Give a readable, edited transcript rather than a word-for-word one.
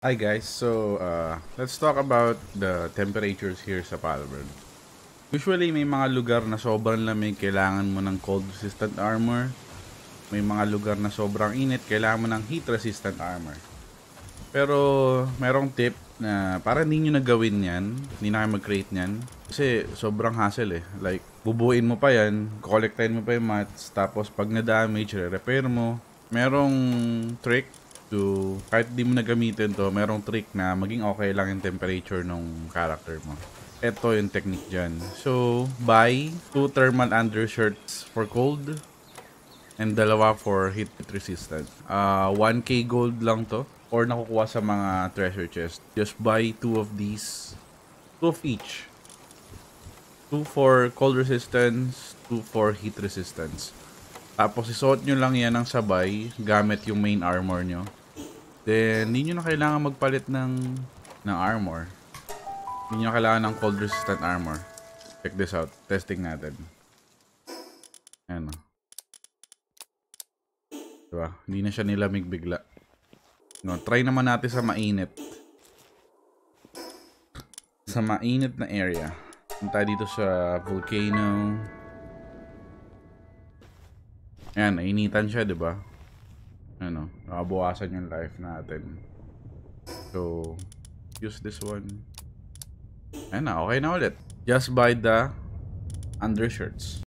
Hi guys, let's talk about the temperatures here sa Palworld. Usually may mga lugar na sobrang lamig, kailangan mo ng cold resistant armor. May mga lugar na sobrang init, kailangan mo ng heat resistant armor. Pero merong tip na para hindi nyo nagawin yan, hindi na kayo mag-create yan. Kasi sobrang hassle eh. Like, bubuin mo pa yan, collectin mo pa yung mats, tapos pag na-damage, re-repair mo. Merong trick to, kahit di mo na gamitin to, merong trick na maging okay lang yung temperature ng character mo. Ito yung technique dyan. So, buy 2 thermal undershirts for cold and dalawa for heat resistant. 1k gold lang to or nakukuha sa mga treasure chest. Just buy 2 of these. 2 of each. 2 for cold resistance, 2 for heat resistance. Tapos isuot nyo lang yan ng sabay gamit yung main armor nyo. Then, hindi nyo na kailangan magpalit ng armor. Hindi nyo kailangan ng cold resistant armor. Check this out. Testing natin. Ayan o. Diba? Hindi na siya nilamig bigla. No, try naman natin sa mainit. Sa mainit na area. Punta dito sa volcano. Ayan, nainitan siya, diba? Ano, nakabawasan yung life natin. So, use this one. Ayan na, okay na ulit. Just buy the undershirts.